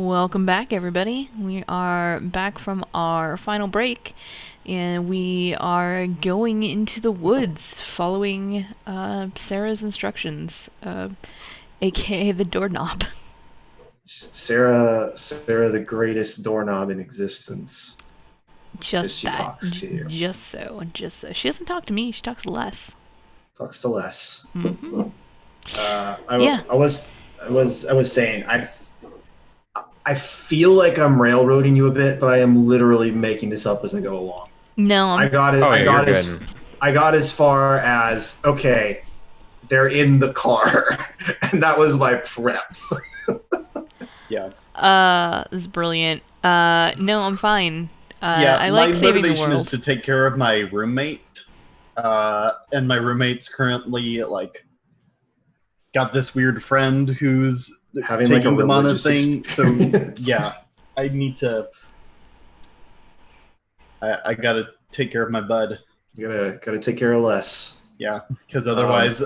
Welcome back, everybody. We are back from our final break, and we are going into the woods following Sarah's instructions, aka the doorknob. Sarah, the greatest doorknob in existence. Just She that. talks to you. Just so. She doesn't talk to me, she talks less. Talks to Les. Mm-hmm. I was saying I feel like I'm railroading you a bit, but I am literally making this up as I go along. No, I got it. Oh, I yeah, got you're as good. I got as far as okay. They're in the car, and that was my prep. Yeah. This is brilliant. No, I'm fine. I My like saving the motivation world. is to take care of my roommate. And my roommate's currently got this weird friend who's Having taking like a them on a religious thing. So experience. yeah, I need to. I gotta take care of my bud. You gotta take care of Les. Yeah, because otherwise,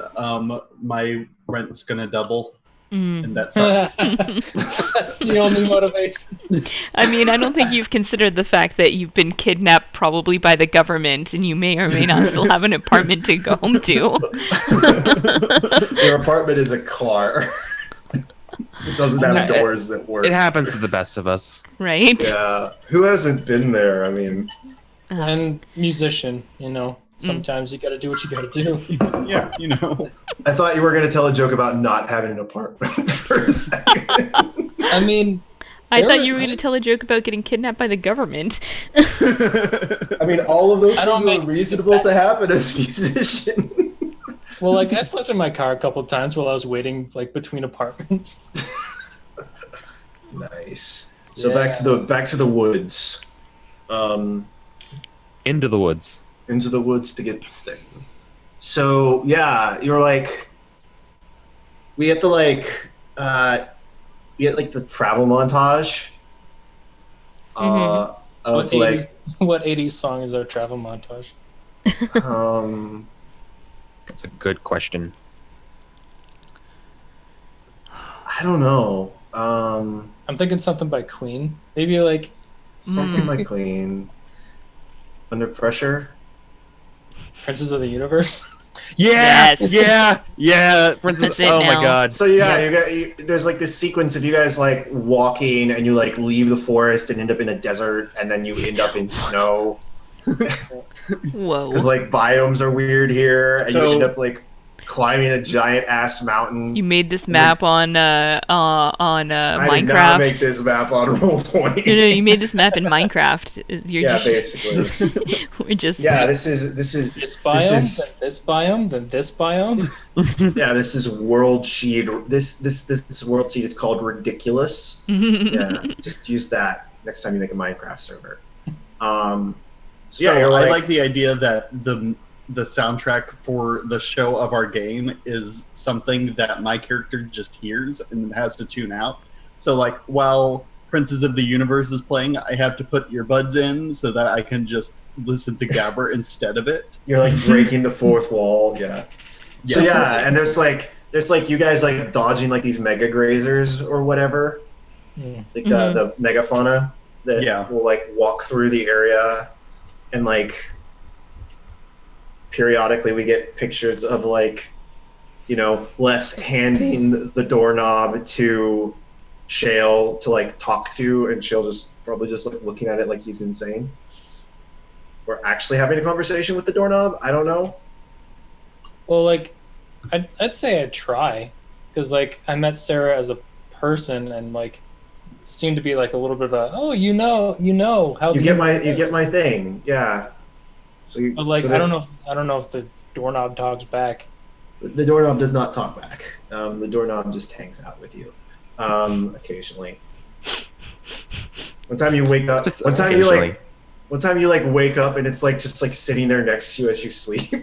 my rent's gonna double, Mm. and that sucks. That's the only motivation. I mean, I don't think you've considered the fact that you've been kidnapped probably by the government and you may or may not still have an apartment to go home to. Your apartment is a car. It doesn't have doors that work. It happens to the best of us. Right? Yeah. Who hasn't been there? I mean, And musician, sometimes you gotta do what you gotta do. Yeah, I thought you were going to tell a joke about not having an apartment for a second. I mean, I There thought was- you were going to tell a joke about getting kidnapped by the government. I mean, all of those I don't things are make- reasonable to happen as a musician. well, I slept in my car a couple of times while I was waiting, between apartments. Nice. So Yeah. back to the woods. Into the woods. Into the woods to get the thing. So yeah, you're like, we get the the travel montage. Of What 80s song is our travel montage? That's a good question. I don't know. I'm thinking something by Queen. Maybe Something like Queen. Under Pressure. Princes of the Universe. Yeah, Yes. yeah. Princess. That's it Oh my now. god. So there's like this sequence of you guys like walking and you like leave the forest and end up in a desert and then you end up in snow Whoa. because like biomes are weird here and you So- end up like climbing a giant ass mountain. You made this map on I did not Minecraft. make this map on Roll20. No, you made this map in Minecraft. Yeah, basically. We're just Yeah, this is This biome, then this biome, then this biome. yeah, this is World Seed. This World Seed is called Ridiculous. Yeah, just use that next time you make a Minecraft server. So Yeah, you're I like the idea that the soundtrack for the show of our game is something that my character just hears and has to tune out. So like while Princes of the Universe is playing, I have to put earbuds in so that I can just listen to Gabber instead of it. You're like breaking the fourth wall. Yeah. So Yes. yeah, and there's like you guys like dodging like these mega grazers or whatever, like the megafauna that Yeah. will like walk through the area, and like periodically we get pictures of like, Les handing the doorknob to Shale to like talk to, and Shale probably just like looking at it like he's insane. Or actually having a conversation with the doorknob. I don't know. Well, I'd say I'd try, because I met Sarah as a person and seemed to be like a little bit of a how You get my thing. Yeah. So you, But so I don't know if the doorknob talks back. the doorknob does not talk back. The doorknob just hangs out with you, occasionally. One time you wake up. Just One time occasionally. you like wake up and it's like just like sitting there next to you as you sleep,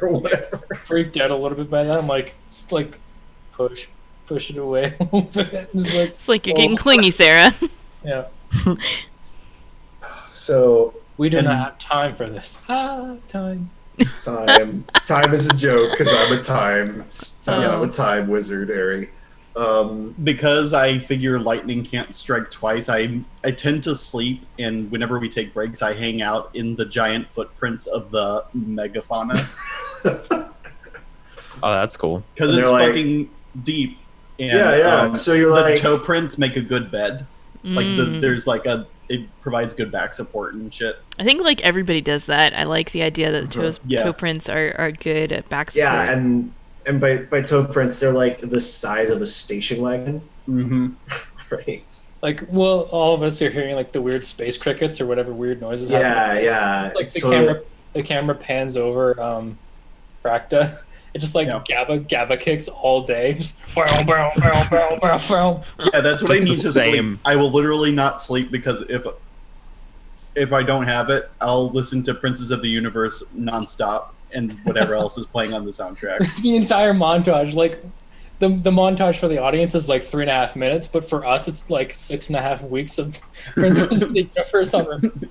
or whatever. Freaked out a little bit by that. I'm just push it away a little bit. It's like you're getting clingy, Sarah. Yeah. So We do And- not have time for this. Time. time is a joke because I'm a time wizard, Ari. Because I figure lightning can't strike twice, I tend to sleep, and whenever we take breaks, I hang out in the giant footprints of the megafauna Oh, that's cool. because And it's they're like- fucking deep. And, Yeah. So you're the like, toe prints make a good bed. Like Mm. there's like it provides good back support and shit. I think like everybody does that. I like the idea that Yeah. toe prints are good at back support. yeah, and by toe prints, they're like the size of a station wagon, Mm-hmm. right? Like, well, all of us are hearing like the weird space crickets or whatever weird noises happening. Yeah. Like It's the totally- camera pans over Fracta. It just like Yeah. Gabba kicks all day. Just, bow, bow, bow, bow, bow, bow. Yeah, that's what I Just need the to same. sleep. I will literally not sleep because if I don't have it, I'll listen to Princes of the Universe nonstop and whatever else is playing on the soundtrack. The entire montage, like the montage for the audience is like 3.5 minutes, but for us it's like 6.5 weeks of Princess of the Universe on repeat.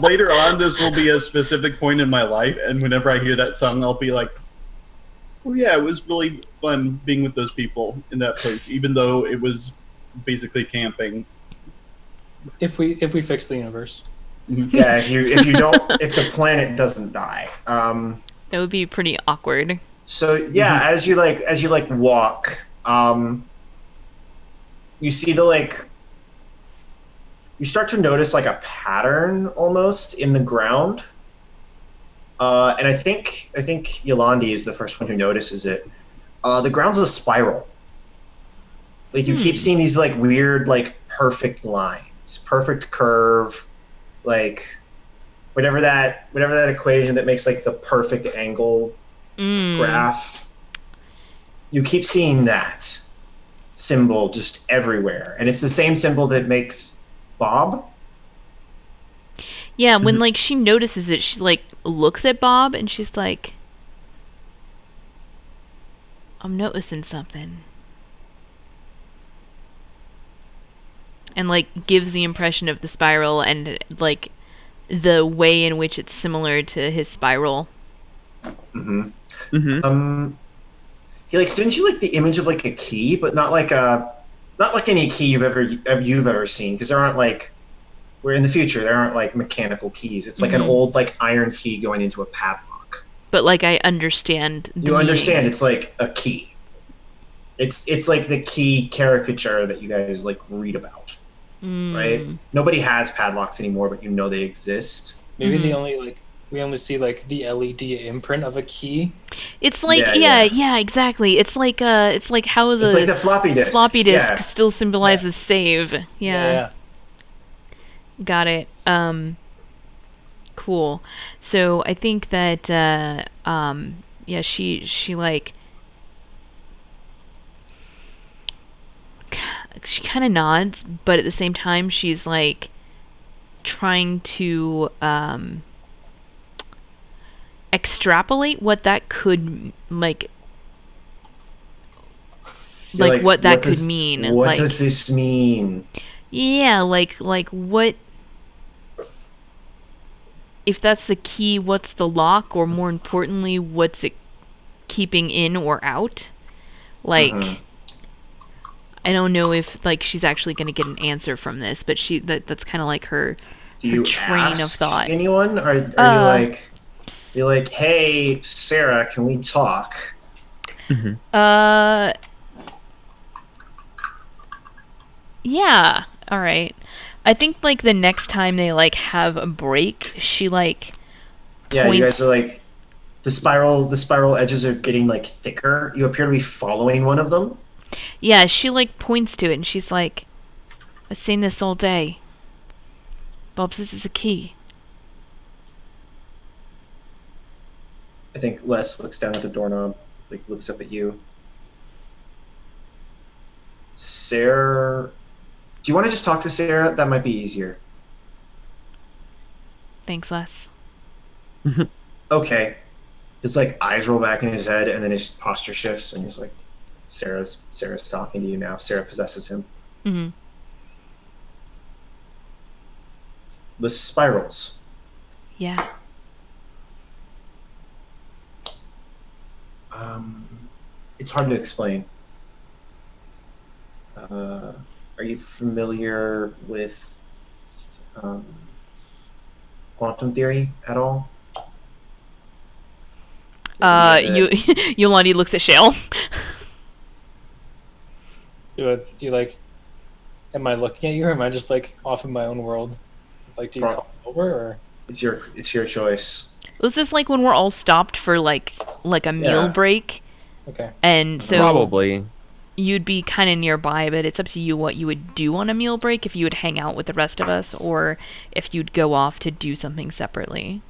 Later on, this will be a specific point in my life, and whenever I hear that song, I'll be like, "Oh yeah, it was really fun being with those people in that place, even though it was basically camping." If we fix the universe. Yeah, if you don't, if the planet doesn't die. That would be pretty awkward. So yeah, as you walk, you see you start to notice like a pattern almost in the ground. And I think Yolandi is the first one who notices it. The ground's a spiral. Like you keep seeing these like weird, like perfect lines, perfect curve, like whatever that equation that makes like the perfect angle graph. You keep seeing that symbol just everywhere, and it's the same symbol that makes Bob. Yeah, when like she notices it, she like looks at Bob and she's like, "I'm noticing something," and like gives the impression of the spiral and like the way in which it's similar to his spiral. Mm-hmm. Mm-hmm. He like sends you like the image of like a key, but not like any key you've ever seen, because there aren't like, we're in the future, there aren't like mechanical keys. It's like an old like iron key going into a padlock. But like I understand. You understand it's like a key. It's like the key caricature that you guys like read about, right? Nobody has padlocks anymore, but you know they exist. Maybe we only see like the LED imprint of a key. It's like yeah, exactly. It's like how It's like the floppy disk. floppy disk Yeah. still symbolizes save. Yeah. Got it. Cool. So I think that she like she kind of nods, but at the same time she's like trying to extrapolate what that could like You're like what that could does- mean. What like, does this mean? yeah, like what if that's the key, what's the lock, or more importantly, what's it keeping in or out? Like I don't know if like she's actually going to get an answer from this, but that's kind of like her Do you train of ask thought. anyone? Are you're like, hey, Sarah, can we talk? Yeah, all right. I think like the next time they like have a break, she like Yeah, you points- guys are like, the spiral edges are getting like thicker. You appear to be following one of them. yeah, she like points to it and she's like, I've seen this all day. Bob says it's a key. I think Les looks down at the doorknob, like looks up at you. Sarah, do you want to just talk to Sarah? That might be easier. Thanks, Les. Okay. His like eyes roll back in his head, and then his posture shifts, and he's like, Sarah's talking to you now. Sarah possesses him. Mm-hmm. The spirals. Yeah. it's hard to explain. Are you familiar with quantum theory at all? You Yolandi looks at Shale. Do you like? Am I looking at you, or am I just like off in my own world? Like, do you come over, or? It's your choice. Was this like when we're all stopped for like a meal Yeah. break? Okay. And so Probably. you'd be kind of nearby, but it's up to you what you would do on a meal break, if you would hang out with the rest of us or if you'd go off to do something separately.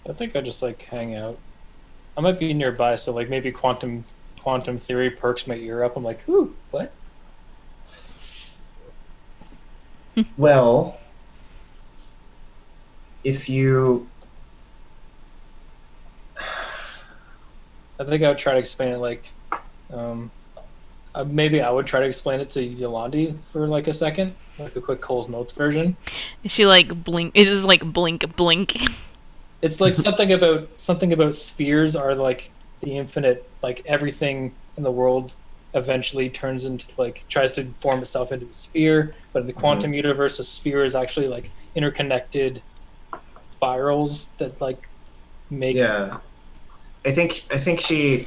I think I just like hang out. I might be nearby, so like maybe quantum theory perks my ear up. I'm like, ooh, what? Well, if you I think I would try to explain it like, maybe I would try to explain it to Yolandi for like a second, like a quick Cole's Notes version. She like blink. It is like blink, blink. It's like something about spheres are like the infinite, like everything in the world eventually turns into like tries to form itself into a sphere, but in the quantum universe, a sphere is actually like interconnected spirals that like make. Yeah, I think she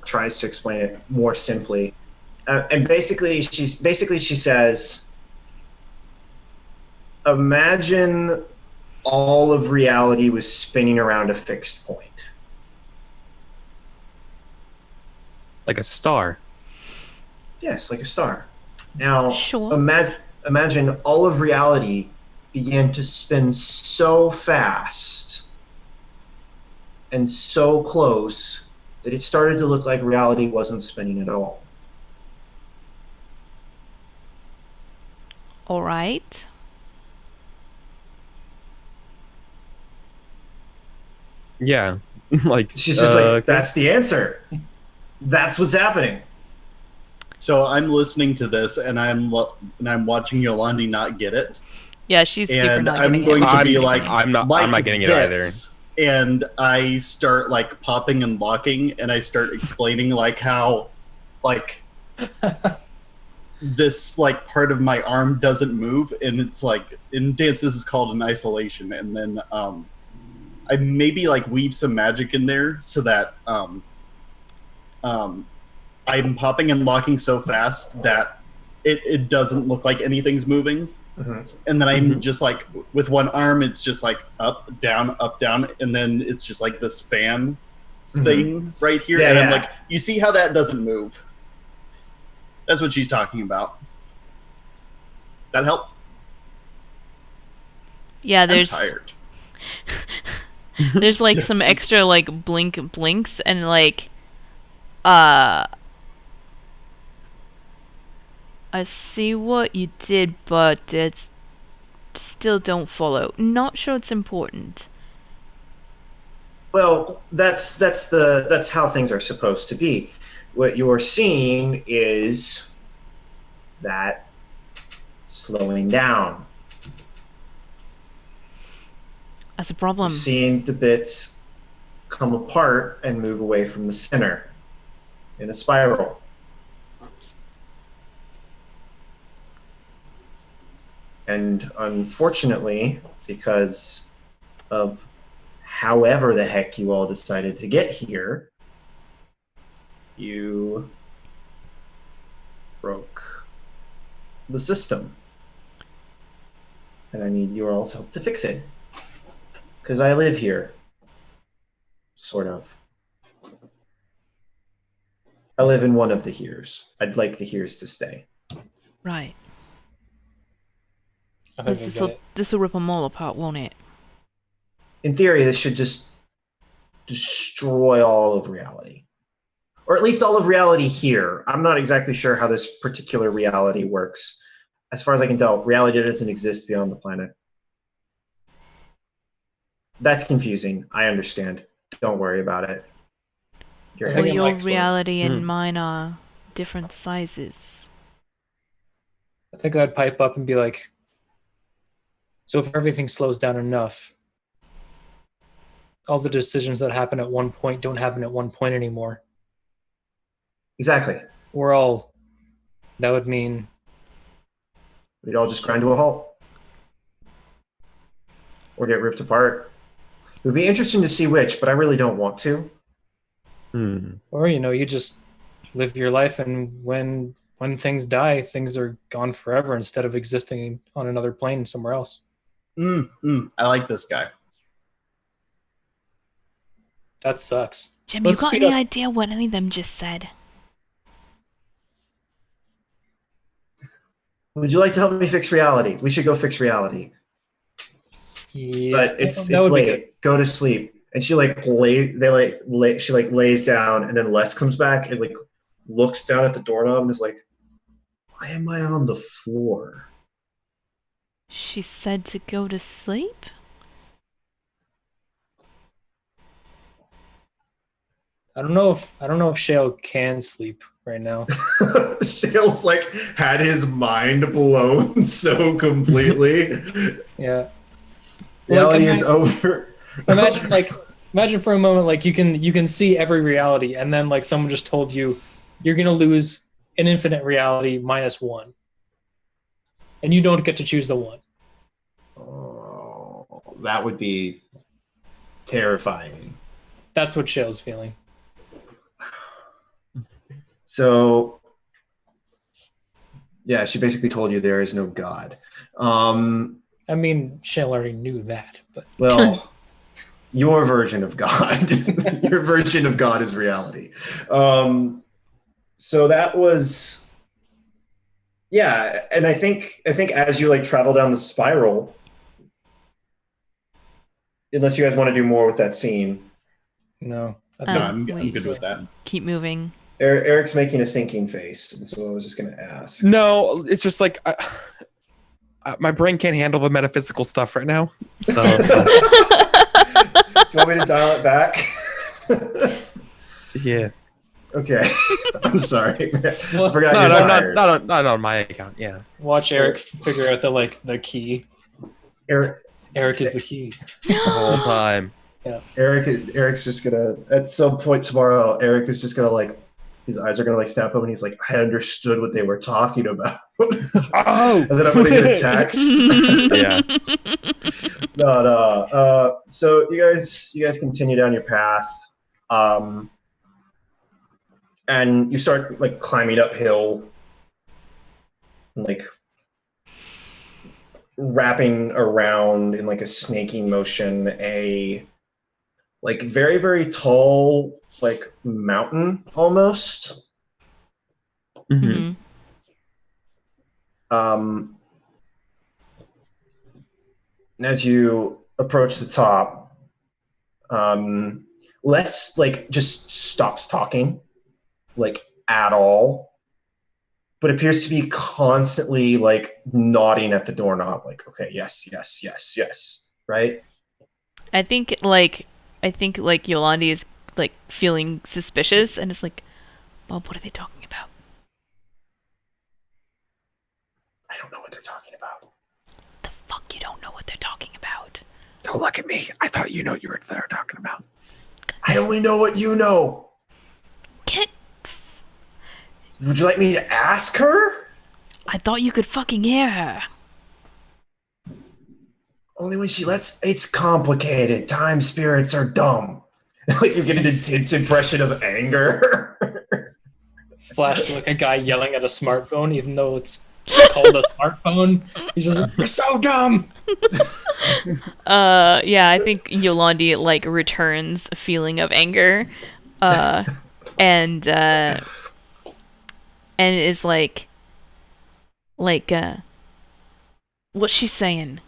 tries to explain it more simply, and basically she says, imagine all of reality was spinning around a fixed point. Like a star. Yes, like a star. Now, Sure. imagine all of reality began to spin so fast and so close that it started to look like reality wasn't spinning at all. All right. Yeah. Like She's just like, okay. that's the answer. That's what's happening. So I'm listening to this, and I'm watching Yolandi not get it, Yeah, she's super and not I'm getting going it. to be I'm- like, I'm not getting it this. And I start like popping and locking, and I start explaining like how, like, this like part of my arm doesn't move, and it's like in dance this is called an isolation, and then I maybe like weave some magic in there so that I'm popping and locking so fast that it doesn't look like anything's moving. And then I'm just like, with one arm, it's just like up, down, and then it's just like this fan thing right here. Yeah, and I'm yeah. like, you see how that doesn't move? That's what she's talking about. That help? Yeah, I'm there's tired. there's like some extra like blinks and like I see what you did, but it's still don't follow. Not sure it's important. Well, that's how things are supposed to be. What you're seeing is that slowing down. That's a problem. You're seeing the bits come apart and move away from the center in a spiral. And unfortunately, because of however the heck you all decided to get here, you broke the system. And I need your all's help to fix it. Because I live here. Sort of. I live in one of the heres. I'd like the heres to stay. Right. I think I get it. This will rip them all apart, won't it? In theory, this should just destroy all of reality. Or at least all of reality here. I'm not exactly sure how this particular reality works. As far as I can tell, reality doesn't exist beyond the planet. That's confusing. I understand. Don't worry about it. Your I Well, think it your might explode. reality and mine are different sizes. I think I'd pipe up and be like, so if everything slows down enough, all the decisions that happen at one point don't happen at one point anymore. Exactly. That would mean We'd all just grind to a halt. Or get ripped apart. It would be interesting to see which, but I really don't want to. or you just live your life, and when things die, things are gone forever instead of existing on another plane somewhere else. I like this guy. That sucks. Jim, Let's you got speed any up. idea what any of them just said? Would you like to help me fix reality? We should go fix reality. Yeah, But it's that would be good. late. Go to sleep. And she she lays down, and then Les comes back and like looks down at the doorknob and is like, "Why am I on the floor?" She said to go to sleep? I don't know if Shale can sleep right now. Shale's like had his mind blown so completely. Yeah. Reality Like, is over. Imagine for a moment, like you can see every reality, and then like someone just told you you're gonna lose an infinite reality -1, and you don't get to choose the one. Oh, that would be terrifying. That's what Shale's feeling. So, yeah, she basically told you there is no God. I mean, Shale already knew that, but Well, your version of God, your version of God is reality. So that was, yeah, and I think as you like travel down the spiral, unless you guys want to do more with that scene, no. No, I'm wait. good with that. Keep moving. Eric's making a thinking face, and so I was just going to ask. No, it's just like my brain can't handle the metaphysical stuff right now. So Do you want me to dial it back? yeah. Okay, I'm sorry. I Well, forgot No, you're no, tired. not on my account. Yeah. Watch Eric figure out the key. Eric, Eric is the key. The whole time. Eric's just gonna at some point tomorrow. Eric is just gonna like his eyes are gonna like snap open. He's like, I understood what they were talking about. Oh. And then I'm gonna get a text. Yeah. No. So you guys continue down your path, and you start like climbing uphill, and, like wrapping around in like a snaking motion, a like very, very tall like mountain almost. Mm-hmm. Mhm. And as you approach the top, Les like just stops talking, like at all, but appears to be constantly like nodding at the doorknob, like, okay, yes, right? I think Yolandi is like feeling suspicious, and it's like, Bob, what are they talking about? I don't know what they're talking about. The fuck, you don't know what they're talking about? Don't look at me. I thought you know what you were there talking about. I only know what you know. Can't. Would you like me to ask her? I thought you could fucking hear her. Only when she lets. It's complicated. Time spirits are dumb. Like you get an intense impression of anger. Flash to like a guy yelling at a smartphone, even though it's called a smartphone. He's just like, you're so dumb. Yeah, I think Yolandi like returns a feeling of anger, and is like, what's she saying?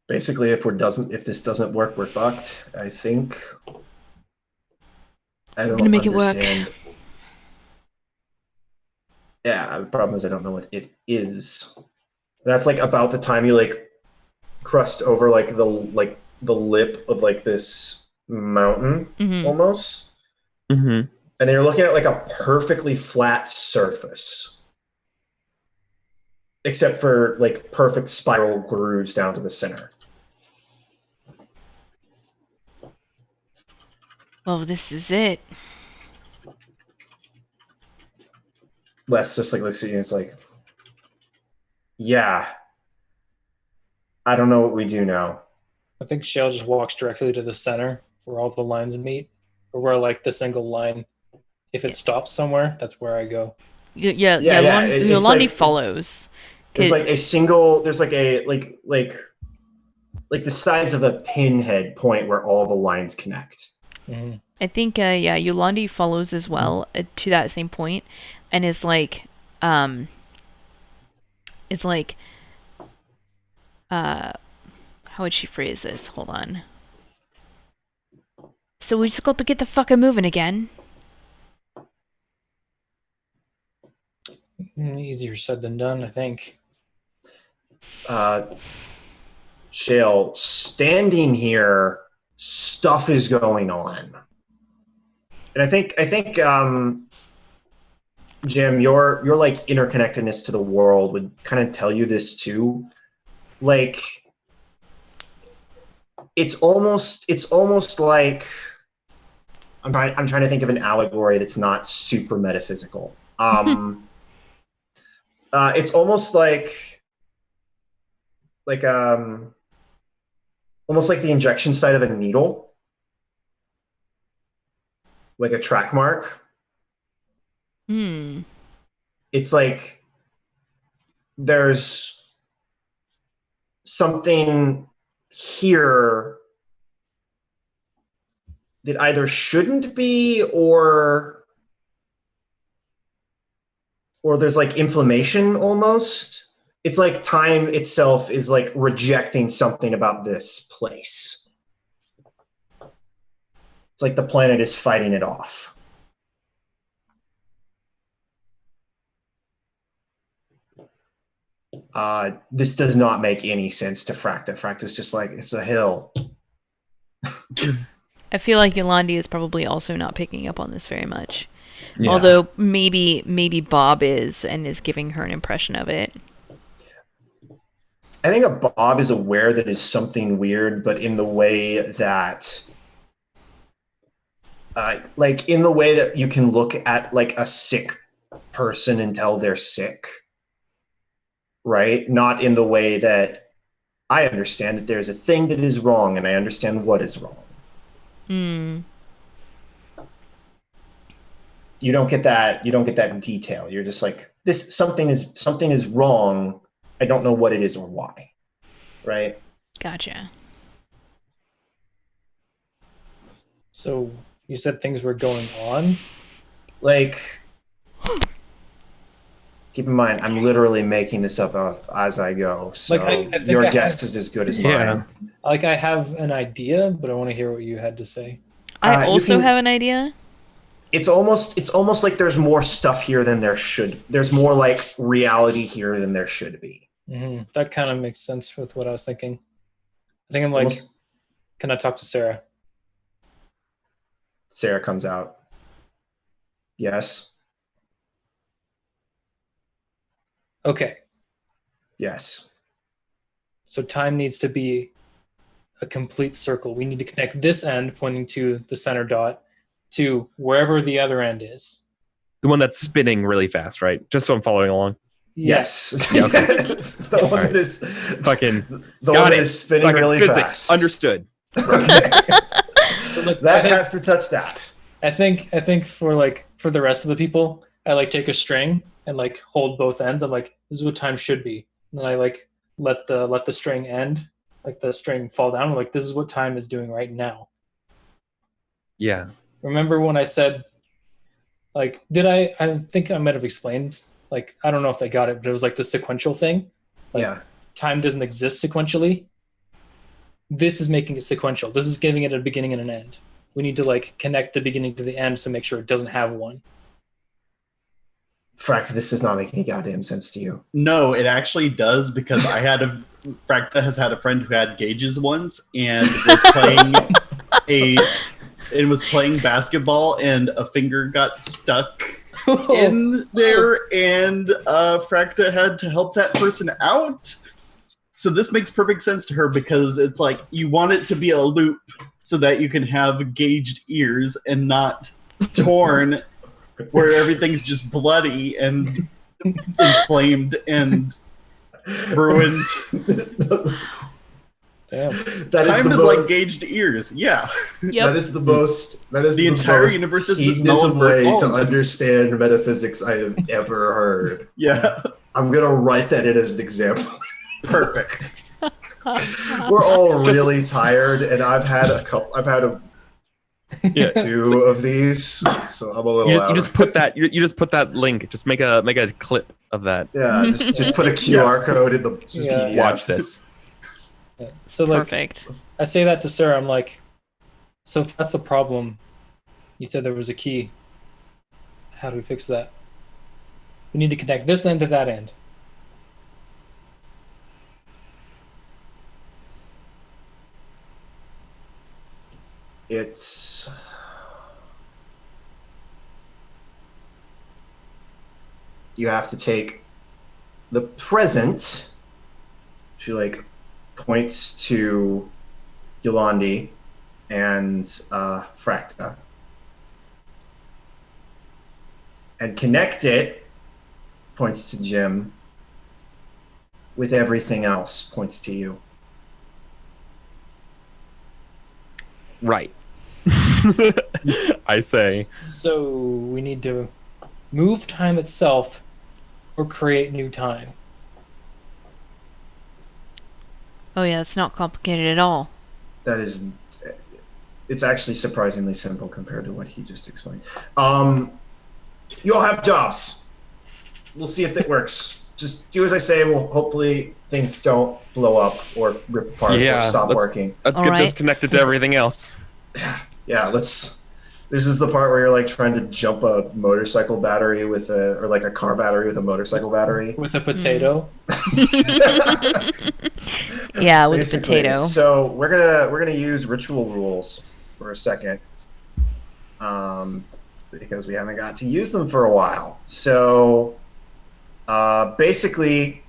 Basically, if this doesn't work, we're fucked. I think. I don't gonna make it work. understand. Yeah, the problem is I don't know what it is. That's like about the time you like crust over like the lip of like this mountain Mhm. almost. Mm-hmm. and they're looking at like a perfectly flat surface, except for like perfect spiral grooves down to the center. Well, this is it. Les just like looks at you and it's like, yeah, I don't know what we do now. I think Shale just walks directly to the center where all the lines meet, or where like the single line, if it stops somewhere, that's where I go. Yeah. It's Yolandi like- follows. There's like a single. There's like a like the size of a pinhead point where all the lines connect. Mm-hmm. I think Yolandi follows as well to that same point, and is like, how would she phrase this? Hold on. So we just got to get the fucking moving again. Easier said than done, I think. Shale, standing here, stuff is going on, and I think Jim, your like interconnectedness to the world would kind of tell you this too. Like, it's almost like I'm trying to think of an allegory that's not super metaphysical. It's almost almost like the injection site of a needle, like a track mark. It's like there's something here that either shouldn't be or there's like inflammation almost. It's like time itself is like rejecting something about this place. It's like the planet is fighting it off. This does not make any sense to Fracta. Fracta's just like, it's a hill. I feel like Yolandi is probably also not picking up on this very much. Yeah. Although maybe Bob is and is giving her an impression of it. I think Bob is aware that it's something weird, but in the way that, like in the way that you can look at like a sick person and tell they're sick, right? Not in the way that I understand that there's a thing that is wrong and I understand what is wrong. You don't get that. You don't get that detail. You're just like, this something is wrong. I don't know what it is or why. Right? Gotcha. So you said things were going on? Like, keep in mind, I'm literally making this up as I go. So Like, I think your I guess have- is as good as Yeah. mine. Like, I have an idea, but I want to hear what you had to say. I You also can- have an idea. It's almost like there's more stuff here than there should. There's more like reality here than there should be. Mm-hmm. That kind of makes sense with what I was thinking. I think I'm It's like, almost- can I talk to Sarah? Sarah comes out. Yes. Okay. Yes. So time needs to be a complete circle. We need to connect this end pointing to the center dot to wherever the other end is. The one that's spinning really fast, right? Just so I'm following along. Yes. Yeah, okay. Yes. The one Alright. that is Fucking the got one that it. is spinning Fucking really physics. fast. Understood. Okay. So like, That has to touch that. I think for the rest of the people, I like take a string and like hold both ends. I'm like, this is what time should be. And then I like let the string end, like the string fall down. I'm like, this is what time is doing right now. Yeah. Remember when I said, like, I think I might have explained, like, I don't know if they got it, but it was like the sequential thing. Like, Yeah. time doesn't exist sequentially. This is making it sequential. This is giving it a beginning and an end. We need to like connect the beginning to the end to make sure it doesn't have one. Fract, this does not make any goddamn sense to you. No, it actually does because Fracta has had a friend who had gauges once and was playing and was playing basketball, and a finger got stuck in there, and Fracta had to help that person out. So this makes perfect sense to her because it's like you want it to be a loop so that you can have gauged ears and not torn where everything's just bloody and inflamed and ruined. Damn. Time is like gauged ears. Yeah. Yep. That is the most. That is The entire most universe is the hedonism smell of way burnt to almonds. understand metaphysics I have ever heard. Yeah. I'm gonna write that in as an example. Perfect. We're all really tired, and I've had Yeah. two of these, so I'm a little You out. just put that. You just put that link. Just make a clip of that. Yeah, just put a QR code in the Yeah. PDF. Watch this. Yeah. So like, Perfect. I say that to Sarah. I'm like, so if that's the problem, you said there was a key. How do we fix that? We need to connect this end to that end. It's you have to take the present. She like points to Yolandi and Fracta and connect it, points to Jim, with everything else, points to you. Right. I say. So we need to move time itself or create new time. Oh yeah, it's not complicated at all. That is, it's actually surprisingly simple compared to what he just explained. You all have jobs. We'll see if it works. Just do as I say. Well, hopefully things don't blow up or rip apart or stop working. Let's All get right. this connected to everything else. Yeah, let's. This is the part where you're like trying to jump a motorcycle battery or like a car battery with a motorcycle battery. With a potato. Yeah, with a Basically. potato. So we're gonna use ritual rules for a second, because we haven't got to use them for a while. So basically,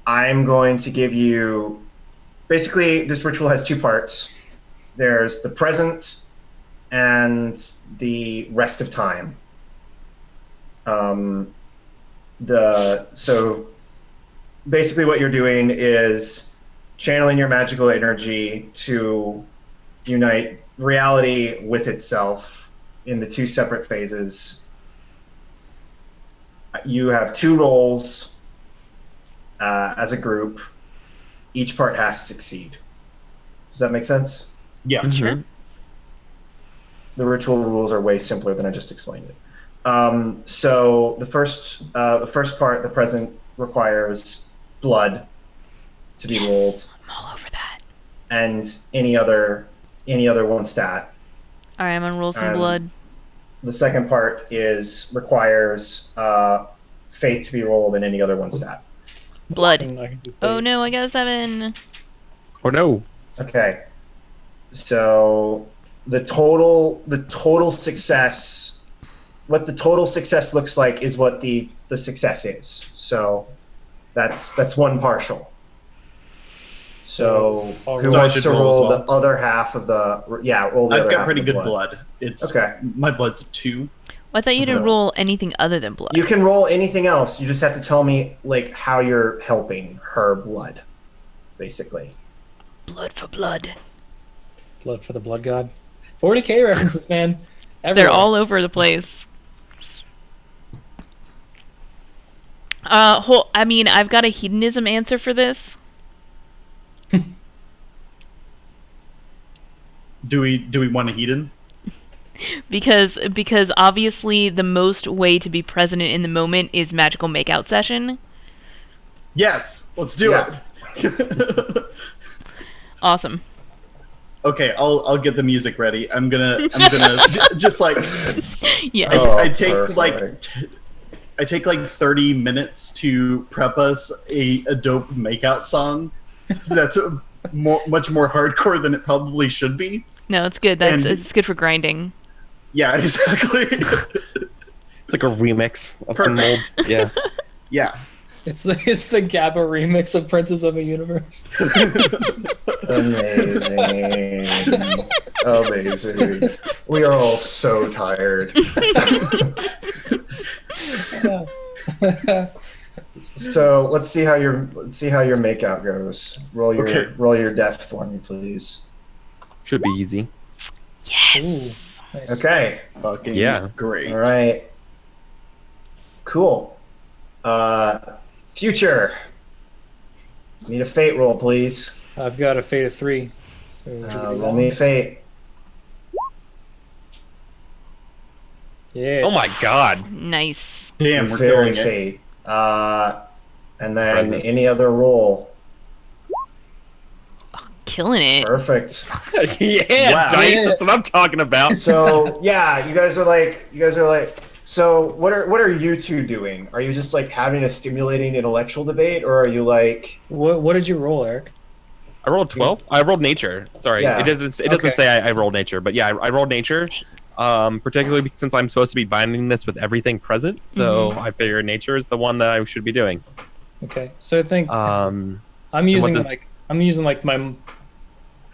I'm going to give you. Basically, this ritual has two parts. There's the present and the rest of time. So basically what you're doing is channeling your magical energy to unite reality with itself in the two separate phases. You have two roles as a group. Each part has to succeed. Does that make sense? Yeah. Sure. The ritual rules are way simpler than I just explained it. So the first part, the present, requires blood to be rolled, I'm all over that. and any other one stat. All right, I'm gonna roll some And blood. The second part requires fate to be rolled and any other one stat. Blood. I can do Oh fate. no, I got a 7. Or no. Okay. So the total success, what the total success looks like is what the success is. So that's one partial. So I'll who roll. So I wants should to roll as roll well? the other half of the roll the I've other got half pretty of the good blood. It's Okay. my blood's a 2. Well, I thought you didn't So- roll anything other than blood. You can roll anything else. You just have to tell me like how you're helping her blood, basically. Blood for blood. Blood for the blood god. 40K references, man. They're Everywhere. all over the place. I mean, I've got a hedonism answer for this. Do we want a hedon? Because obviously the most way to be present in the moment is magical makeout session. Yes, let's do Yeah. it. Awesome. Okay, I'll get the music ready. I'm gonna just like Yeah. Oh, I take perfect. I take like 30 minutes to prep us a dope makeout song that's much more hardcore than it probably should be. No, it's good. It's good for grinding. Yeah, exactly. It's like a remix of some old. Yeah. Yeah. It's the GABA remix of Princes of a Universe. Amazing. Amazing. We are all so tired. So let's see how your makeout goes. Roll your death for me, please. Should be easy. Yes. Ooh, nice. Okay. Fucking Yeah. great. All right. Cool. Future. Need a fate roll, please. I've got a fate of 3. So Roll me a fate. yeah. Oh my god. Nice. Damn, we're Very killing it. fate. And then Present. any other roll. Killing it. Perfect. Yeah, Wow. dice. Yeah. That's what I'm talking about. So yeah, you guys are like. So what are you two doing? Are you just like having a stimulating intellectual debate, or are you like? What did you roll, Eric? I rolled 12. I rolled nature. Sorry, Yeah. it doesn't Okay. say I rolled nature, but yeah, I rolled nature. Particularly since I'm supposed to be binding this with everything present, so I figure nature is the one that I should be doing. Okay, so I think Um, I'm using does- my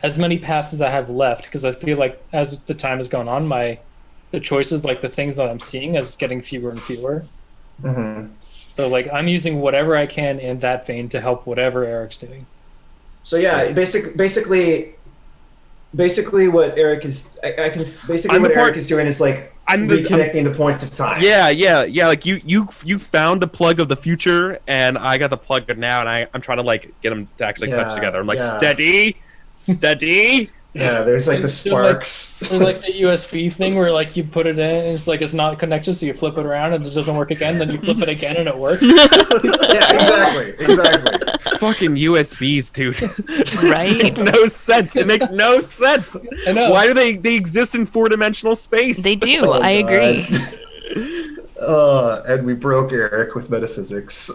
as many paths as I have left, because I feel like as the time has gone on, the choices, like the things that I'm seeing, is getting fewer and fewer. Mm-hmm. So like I'm using whatever I can in that vein to help whatever Eric's doing. So yeah, basically, what Eric is, I can basically I'm what the part- Eric is doing is like I'm reconnecting the points of time. yeah. Like you found the plug of the future, and I got the plug of now, and I'm trying to like get them to actually touch Yeah, together. I'm like yeah. steady. Yeah. There's like the So, like, sparks. Or like the USB thing where like you put it in and it's like it's not connected, so you flip it around and it doesn't work again, then you flip it again and it works. Yeah, exactly. Fucking USBs, dude. Right? It makes no sense. It makes no sense. I know. Why do they exist in 4-dimensional space? They do. Oh, I agree. God. And we broke Eric with metaphysics.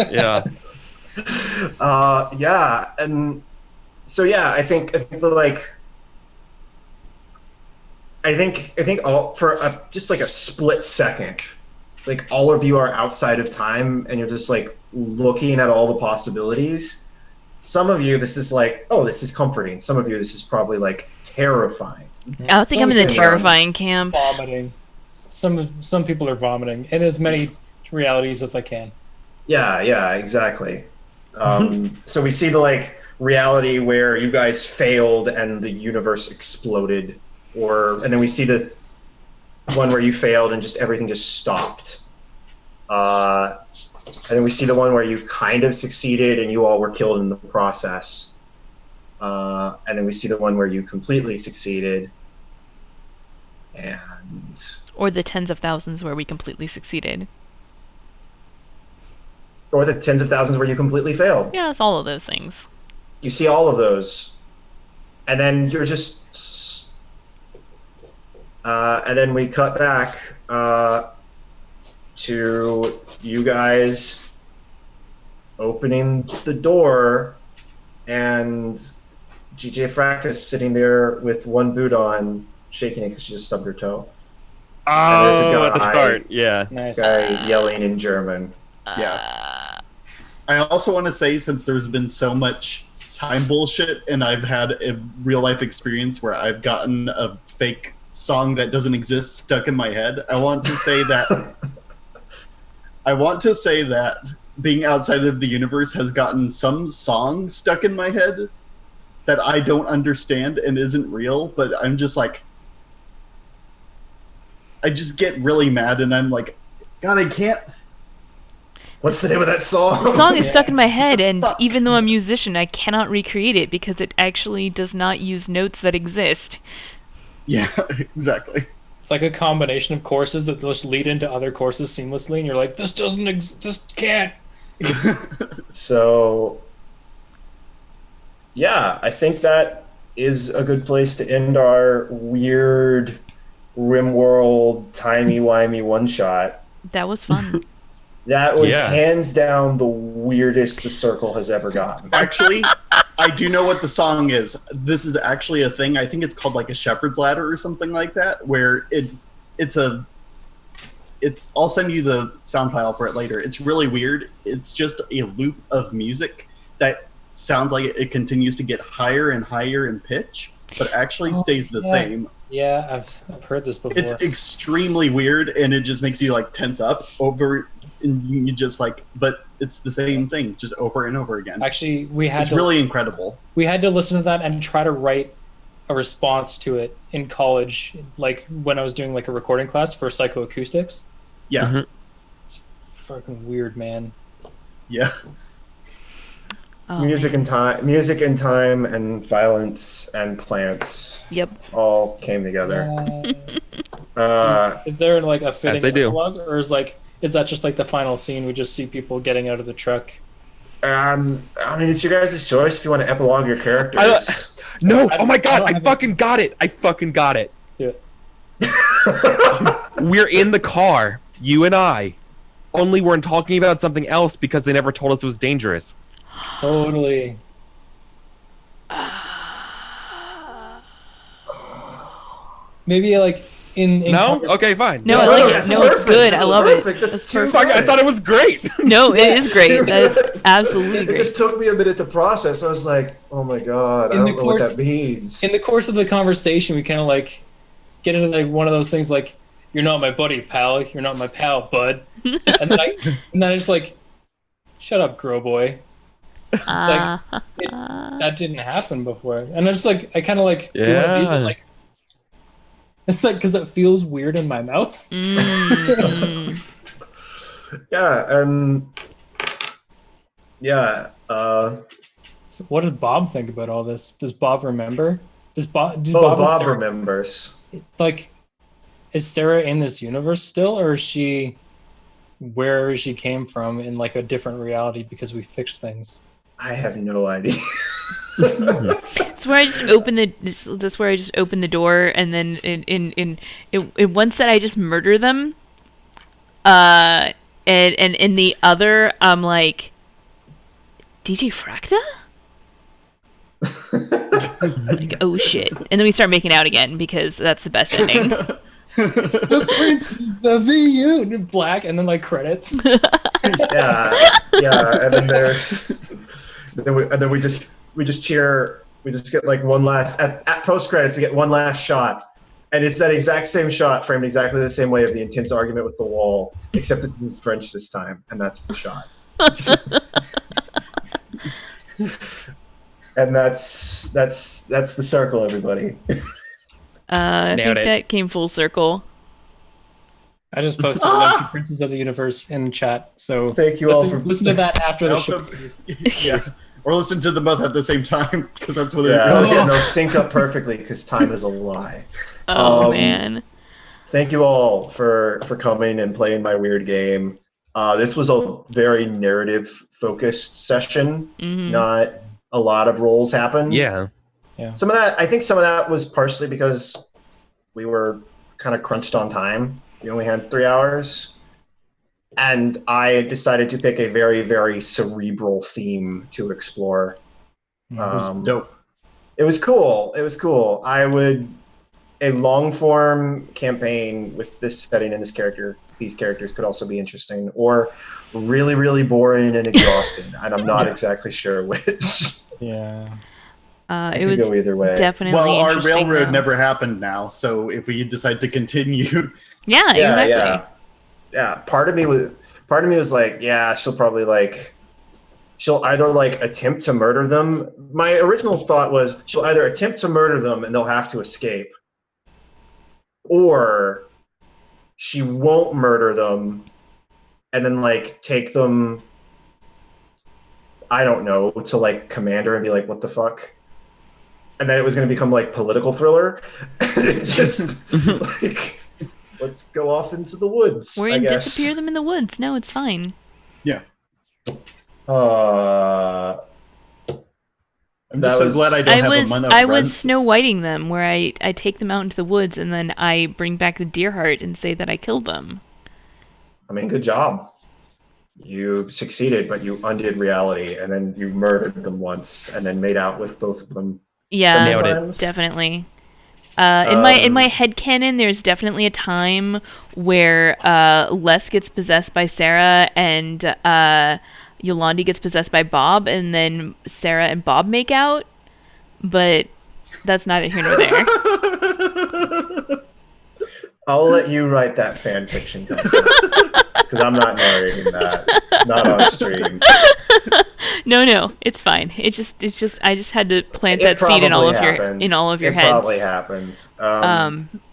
Yeah. Yeah, and so yeah, I think all for just like a split second, like all of you are outside of time and you're just like looking at all the possibilities. Some of you, this is like, oh, this is comforting. Some of you, this is probably like terrifying. I don't think I'm in the Something terrifying camp. Vomiting. Some people are vomiting in as many realities as they can. Yeah, exactly. So we see the like reality where you guys failed and the universe exploded, and then we see the one where you failed and just everything just stopped. And then we see the one where you kind of succeeded and you all were killed in the process. And then we see the one where you completely succeeded. And Or the tens of thousands where we completely succeeded. or the tens of thousands where you completely failed. Yeah, it's all of those things. You see all of those, and then you're just, and then we cut back to you guys opening the door, and GJ Fractus sitting there with one boot on, shaking it because she just stubbed her toe. there's a Oh, at the guy. start. Yeah. Nice. Guy yelling in German. Yeah. I also want to say, since there's been so much time bullshit and I've had a real life experience where I've gotten a fake song that doesn't exist stuck in my head, I want to say that being outside of the universe has gotten some song stuck in my head that I don't understand and isn't real, but I'm just like, I just get really mad and I'm like, God, I can't. What's the name of that song? The song is Yeah. stuck in my head, and Fuck. even though I'm a musician, I cannot recreate it because it actually does not use notes that exist. Yeah, exactly. It's like a combination of courses that just lead into other courses seamlessly, and you're like, this this can't. So, yeah, I think that is a good place to end our weird RimWorld timey-wimey one-shot. That was fun. That was Yeah. hands down the weirdest the circle has ever gotten. Actually, I do know what the song is. This is actually a thing. I think it's called like a shepherd's ladder or something like that, where it's I'll send you the sound file for it later. It's really weird. It's just a loop of music that sounds like it continues to get higher and higher in pitch, but actually stays the same. Yeah, I've heard this before. It's extremely weird, and it just makes you like tense up over, and you just like, but it's the same thing just over and over again. Actually, it's really incredible. We had to listen to that and try to write a response to it in college, like when I was doing like a recording class for psychoacoustics. Yeah. Mm-hmm. It's fucking weird, man. Yeah. Oh, music and time and violence and plants. Yep. All came together. Is there like a fitting Yes, they do. epilogue, or is that just like the final scene? We just see people getting out of the truck. I mean, it's your guys' choice if you want to epilogue your characters. No! Oh my I god! don't I have fucking got it! I fucking got it! Do it. We're in the car, you and I. Only we're talking about something else because they never told us it was dangerous. Totally. Maybe like in No? Okay, fine. No, I No, like that's it. No, it's perfect. good. This I is love perfect. it. That's That's too perfect. Fuck, I thought it was great. No, it is great. That is absolutely It great. just took me a minute to process. I was like, oh my god, I In don't the know what course- that means. in the course of the conversation, we kind of like get into like one of those things like, "You're not my buddy, pal. You're not my pal, bud." and then I just like, "Shut up, grow boy." That didn't happen before, and I just like I kind of like do one of these, and, like it's like because it feels weird in my mouth. Yeah, yeah. So what did Bob think about all this? Does Bob remember? Bob and Bob Sarah- remembers. like, is Sarah in this universe still, or is she where she came from in like a different reality because we fixed things? I have no idea. That's where I just open that's where I just open the door, and then in one set I just murder them. And in the other I'm like, DJ Fracta? Like, oh shit. And then we start making out again because that's the best ending. The princes of the union, black, and then like credits. yeah, and then we just cheer. We just get like one last at post credits. We get one last shot, and it's that exact same shot framed exactly the same way of the intense argument with the wall, except it's in French this time, and that's the shot. And that's the circle, everybody. I Nailed think it. that came full circle. I just posted a link to Princes of the Universe in the chat, so Thank you all listen to that after the show. Also, yes, or listen to them both at the same time because that's what Yeah, they'll sync up perfectly because time is a lie. Oh man. Thank you all for coming and playing my weird game. This was a very narrative-focused session. Mhm. Not a lot of roles happened. Yeah. I think some of that was partially because we were kind of crunched on time. We only had 3 hours. And I decided to pick a very, very cerebral theme to explore. It was dope. It was cool. A long form campaign with this setting and these characters could also be interesting, or really, really boring and exhausting. And I'm not exactly sure which. Yeah. It It could was go either way. definitely Well, our interesting, railroad though. never happened now, so if we decide to continue, Yeah, exactly. Yeah. Part of me was like, yeah, she'll either like attempt to murder them. My original thought was she'll either attempt to murder them and they'll have to escape, or she won't murder them and then like take them, I don't know, to like Commander and be like, what the fuck? And then it was going to become like political thriller. It just like, let's go off into the woods. We're I gonna guess. disappear them in the woods. No, it's fine. I'm That just so was- glad I don't have a month of I was rent. Snow Whiting them, where I take them out into the woods and then I bring back the deer heart and say that I killed them. I mean, good job. You succeeded, but you undid reality, and then you murdered them once, and then made out with both of them Yeah, several Nailed it. times. definitely. In my Um, headcanon, there's definitely a time where Les gets possessed by Sarah and Yolandi gets possessed by Bob, and then Sarah and Bob make out. But that's neither here nor there. I'll let you write that fan fiction, because I'm not narrating that. Not on stream. No, it's fine. I just had to plant It that seed in all of probably your happened. in all of your It heads. probably happened.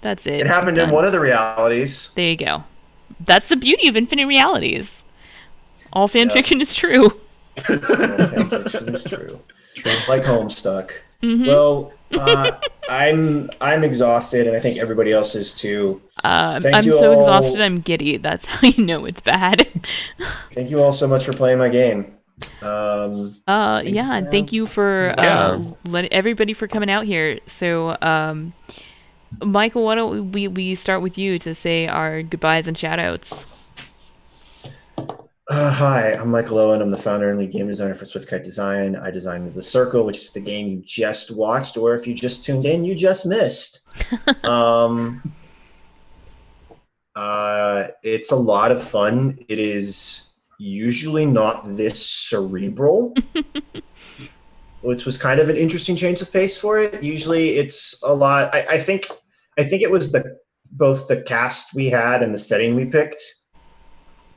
That's it. It happened in Done. one of the realities. There you go. That's the beauty of infinite realities. All fan Yeah. fiction is true. Fan fiction is true. It's like Homestuck. Mhm. Well, I'm exhausted, and I think everybody else is too. Thank I'm you so all. exhausted. I'm giddy. That's how you know it's bad. Thank you all so much for playing my game. Yeah, and thank you for Yeah. everybody for coming out here. So, Michael, why don't we start with you to say our goodbyes and shoutouts? Hi, I'm Michael Owen. I'm the founder and lead game designer for SwiftKite Design. I designed The Circle, which is the game you just watched, or if you just tuned in, you just missed. It's a lot of fun. It is usually not this cerebral, which was kind of an interesting change of pace for it. Usually, it's a lot. I think it was both the cast we had and the setting we picked,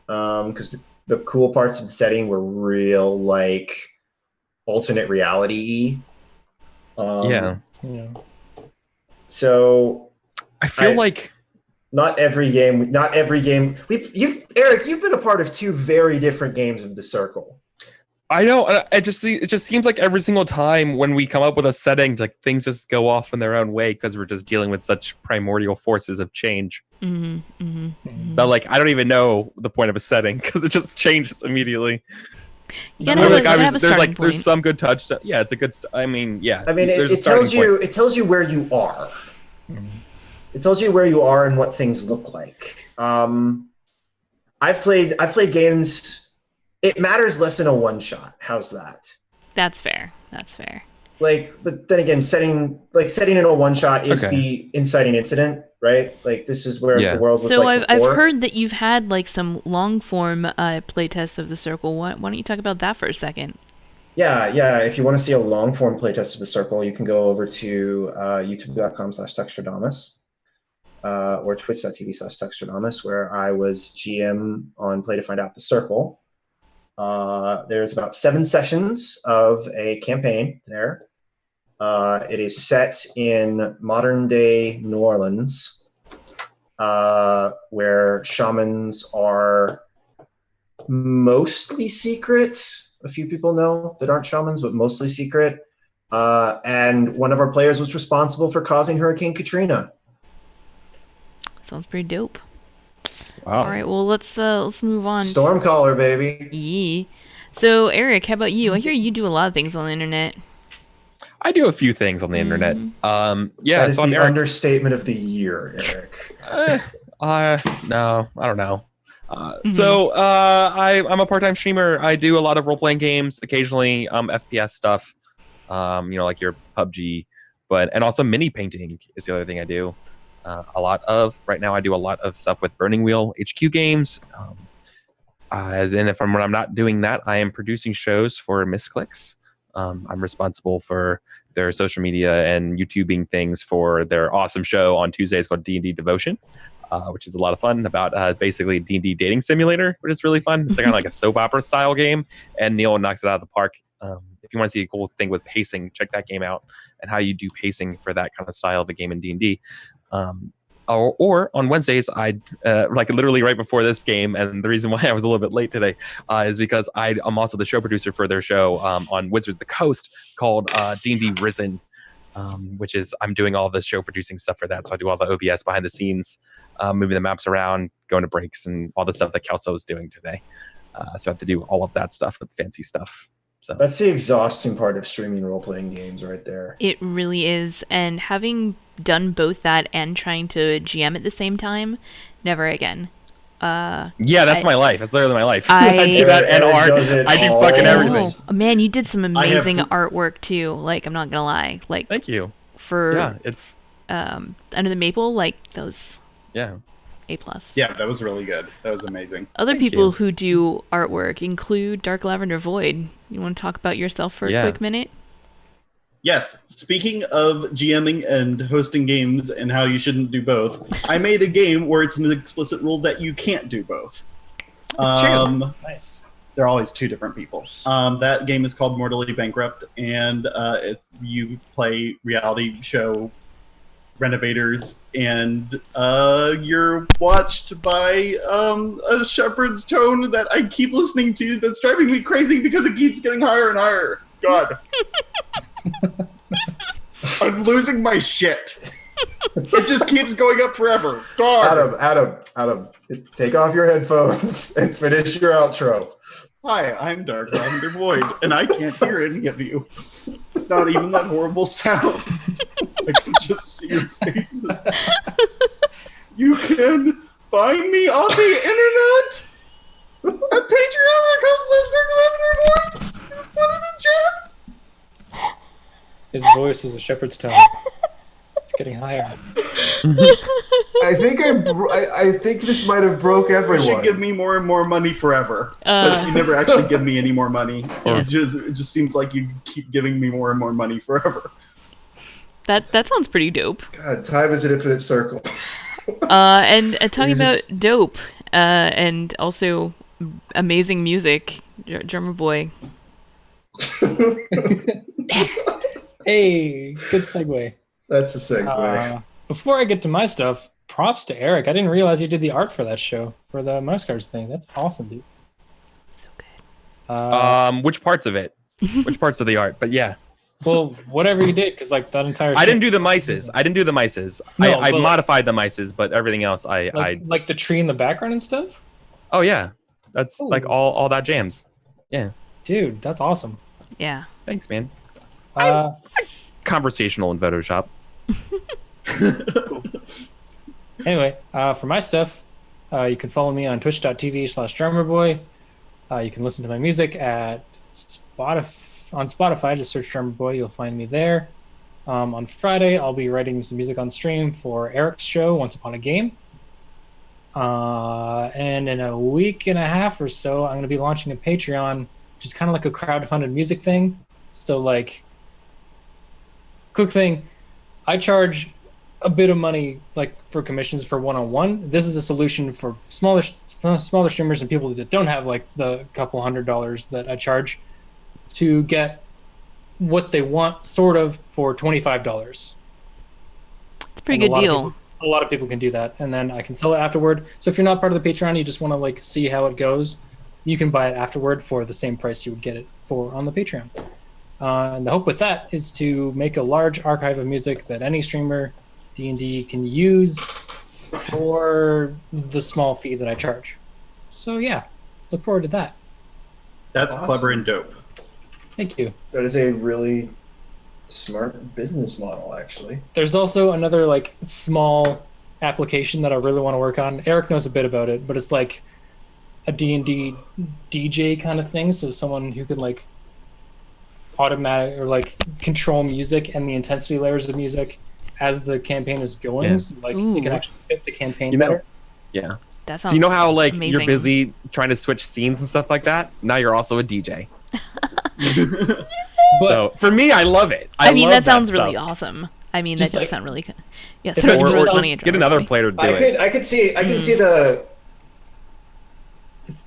because the cool parts of the setting were real, like, alternate reality. Yeah. Yeah. So I feel like not every game. Eric, you've been a part of two very different games of The Circle. I know. It just seems like every single time when we come up with a setting, like things just go off in their own way because we're just dealing with such primordial forces of change. But like, I don't even know the point of a setting because it just changes immediately. You gotta Or, have, like, a, you gotta have a there's starting there's point. some good touch. Yeah, it's a good. I mean, yeah. I mean, there's a it tells starting point. you where you are. It tells you where you are and what things look like. I've played games. It matters less in a one shot. How's that? That's fair. Like, but then again, setting in a one shot is Okay. the inciting incident, right? Like, this is where Yeah. the world was So like I've before. heard that you've had like some long form playtests of the Circle. Why don't you talk about that for a second? Yeah. If you want to see a long form playtest of The Circle, you can go over to youtube.com/Textradamus or twitch.tv/Textradamus, where I was GM on Play to Find Out The Circle. There's about 7 sessions of a campaign there. It is set in modern day New Orleans, where shamans are mostly secret. A few people know that aren't shamans, but mostly secret. And one of our players was responsible for causing Hurricane Katrina. Sounds pretty dope. Wow. All right, well let's move on. Stormcaller, baby. Yeah. So Eric, how about you? I hear you do a lot of things on the internet. I do a few things on the internet. Yeah. That is So I'm the Eric. understatement of the year, Eric. No, I don't know. So I'm a part-time streamer. I do a lot of role-playing games, occasionally FPS stuff, like your PUBG, and also mini painting is the other thing I do. Right now I do a lot of stuff with Burning Wheel HQ games. As in, when I'm not doing that, I am producing shows for Misclicks. I'm responsible for their social media and YouTubing things for their awesome show on Tuesdays called D&D Devotion, which is a lot of fun about basically D&D dating simulator, which is really fun. It's kind of like a soap opera style game, and Neil knocks it out of the park. If you want to see a cool thing with pacing, check that game out and how you do pacing for that kind of style of a game in D&D. Or on Wednesdays, I literally right before this game, and the reason why I was a little bit late today is because I'm also the show producer for their show on Wizards of the Coast called D&D Risen, which is I'm doing all the show producing stuff for that. So I do all the OBS behind the scenes, moving the maps around, going to breaks, and all the stuff that Kelso is doing today. So I have to do all of that stuff with fancy stuff. So That's the exhausting part of streaming role-playing games right there. It really is, and having done both that and trying to GM at the same time, never again. Yeah, that's I- my life. That's literally my life. I- I do that and Eric art. does it I do all. fucking Oh. everything. Oh, man, you did some I have amazing to- artwork too. Like, I'm not gonna lie. Like, Thank you. for Yeah, it's Under the Maple, like, that was yeah. A+. Yeah, that was really good. That was amazing. Other Thank people you. who do artwork include Dark Lavender Void. You want to talk about yourself for a Yeah. quick minute? Yes, speaking of GMing and hosting games and how you shouldn't do both, I made a game where it's an explicit rule that you can't do both. That's true. Nice. They're always two different people. That game is called Mortally Bankrupt, and it's you play reality show renovators, and you're watched by a shepherd's tone that I keep listening to that's driving me crazy because it keeps getting higher and higher. God. I'm losing my shit. It just keeps going up forever. God. Adam, take off your headphones and finish your outro. Hi, I'm Dark Lavender Void, and I can't hear any of you. Not even that horrible sound. I can just see your faces. You can find me on the internet at patreon.com/DarkLavenderVoid. Put it in chat. His voice is a shepherd's tone. It's getting higher. I think this might have broke You everyone. should give me more and more money forever. But you never actually give me any more money. It just seems like you keep giving me more and more money forever. That sounds pretty dope. God, time is an infinite circle. And talking You about just- dope, and also amazing music, Drummer Boy. Hey, good segue. That's a segue. Before I get to my stuff, props to Eric. I didn't realize you did the art for that show, for the mouse cards thing. That's awesome, dude. So good. Which parts of it? Which parts of the art? But yeah, Well, whatever you did, because like that entire. I didn't do the mices. No, I but- modified the mices, but everything else, like the tree in the background and stuff. Oh yeah, that's like Ooh. all that jams. Dude, that's awesome. Yeah. Thanks, man. Uh, Conversational in Photoshop. Anyway, for my stuff, you can follow me on twitch.tv/drummerboy. You can listen to my music at Spotify. Just search Drummer Boy, you'll find me there. On Friday, I'll be writing some music on stream for Eric's show, Once Upon a Game. And in a week and a half or so, I'm going to be launching a Patreon, which is kind of like a crowdfunded music thing. So, like, quick thing, I charge a bit of money, like, for commissions for one-on-one. This is a solution for smaller streamers and people that don't have, like, the couple $100 that I charge to get what they want, sort of, for $25. It's a pretty And good deal. A lot of people can do that, and then I can sell it afterward. So if you're not part of the Patreon, you just want to like see how it goes, you can buy it afterward for the same price you would get it for on the Patreon. And the hope with that is to make a large archive of music that any streamer D&D can use for the small fee that I charge. So yeah, look forward to that. That's Awesome. clever and dope. Thank you. That is a really smart business model, actually. There's also another like small application that I really want to work on. Eric knows a bit about it, but it's like a D&D DJ kind of thing. So someone who can like automatic or like control music and the intensity layers of music as the campaign is going. Yeah. So like Ooh. it can actually fit the campaign You know- better. Yeah. That So you know sounds how like you're amazing. busy trying to switch scenes and stuff like that? Now you're also a DJ. But So for me, I love it. I mean, love that sounds stuff. really awesome. I mean, Just that does like- sound really good. Yeah, If throw, it Or, throw was or money just at get Drummer another Boy. player to do I it. can see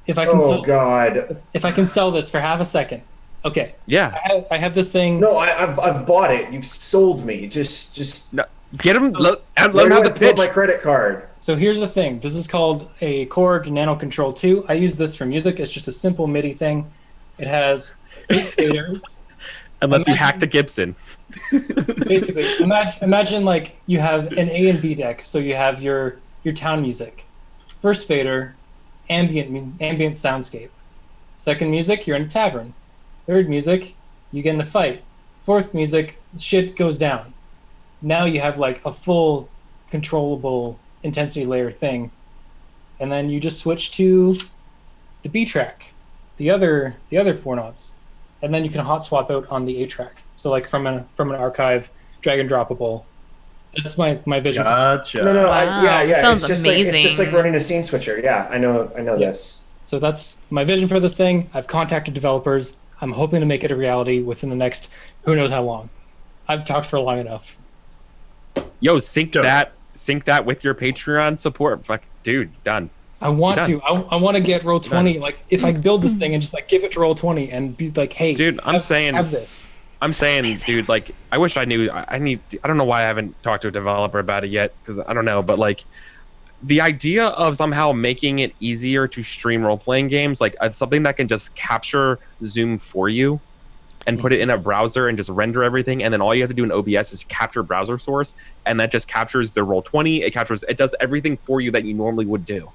if I can Oh sell, God! if I can sell this for half a second. Okay. Yeah. I have this thing. No, I've bought it. You've sold me. Just No, get him. Let where him do have I the put pitch. my credit card? So here's the thing. This is called a Korg Nano Control 2. I use this for music. It's just a simple MIDI thing. It has 8 faders. And lets you Imagine- hack the Gibson. Basically, imagine like you have an A and B deck. So you have your town music. First fader, ambient soundscape. Second music, you're in a tavern. Third music, you get in a fight. Fourth music, shit goes down. Now you have like a full controllable intensity layer thing. and then you just switch to the B track, the other 4 knobs, and then you can hot swap out on the A track. So like from an archive, drag and droppable. That's my vision. Gotcha. No, Wow, yeah. sounds It's just like amazing. running a scene switcher. Yeah, I know this. So that's my vision for this thing. I've contacted developers. I'm hoping to make it a reality within the next who knows how long. I've talked for long enough. Yo, sync that with your Patreon support. Fuck, dude, done. I want to. I want to get Roll20. Like, if I build this thing and just like give it to Roll20 and be like, hey, Dude, I'm saying, have this. dude, like, I wish I knew. I don't know why I haven't talked to a developer about it yet, because I don't know, but like, the idea of somehow making it easier to stream role-playing games, like, it's something that can just capture Zoom for you and put it in a browser and just render everything, and then all you have to do in OBS is capture browser source, and that just captures the Roll20. It does everything for you that you normally would do.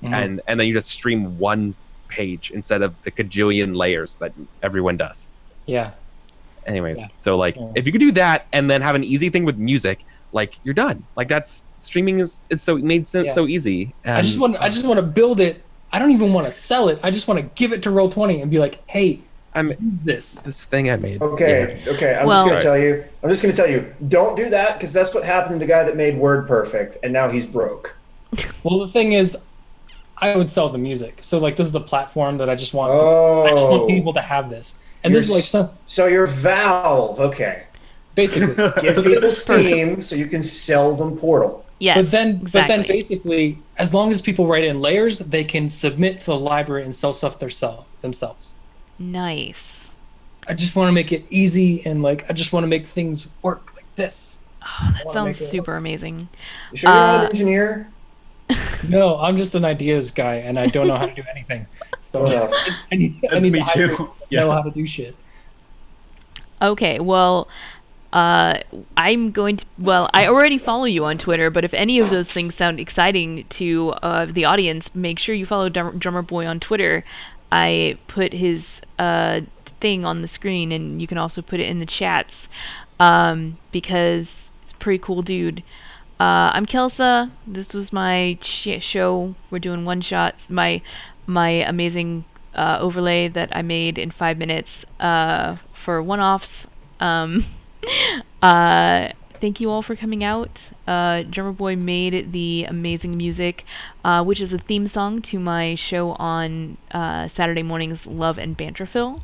And then you just stream one page instead of the gajillion layers that everyone does. Yeah. Anyways, so like, if you could do that and then have an easy thing with music, like, you're done. Like, that's streaming is so made sense so easy. And, I just want to build it. I don't even want to sell it. I just want to give it to Roll20 and be like, hey, use this thing I made. Okay. I'm just gonna tell you, don't do that, because that's what happened to the guy that made WordPerfect, and now he's broke. Well, the thing is, I would sell the music. So like, this is the platform that I just want. I just want people to have this. And this is like so you're Valve, okay? Basically, give people Steam so you can sell them Portal. Yes, but then exactly. Basically, as long as people write in layers, they can submit to the library and sell stuff themselves. Nice. I just want to make it easy, and like, I just want to make things work like this. Oh, that sounds super amazing. You sure you're not an engineer? No, I'm just an ideas guy, and I don't know how to do anything. So I need me too. Know how to do shit. Okay, well, I already follow you on Twitter, but if any of those things sound exciting to the audience, make sure you follow Drummer Boy on Twitter. I put his thing on the screen, and you can also put it in the chats, because it's a pretty cool dude. I'm Kelsa. This was my show. We're doing one-shots. My amazing overlay that I made in 5 minutes for one-offs. Thank you all for coming out. Drummer Boy made the amazing music, which is a theme song to my show on Saturday mornings, Love and Banterville,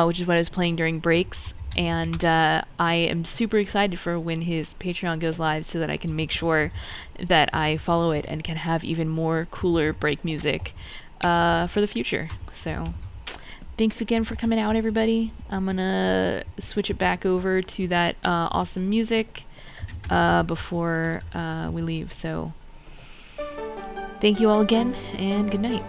which is what I was playing during breaks. And I am super excited for when his Patreon goes live, so that I can make sure that I follow it and can have even more cooler break music for the future. So thanks again for coming out, everybody. I'm gonna switch it back over to that awesome music before we leave. So thank you all again, and good night.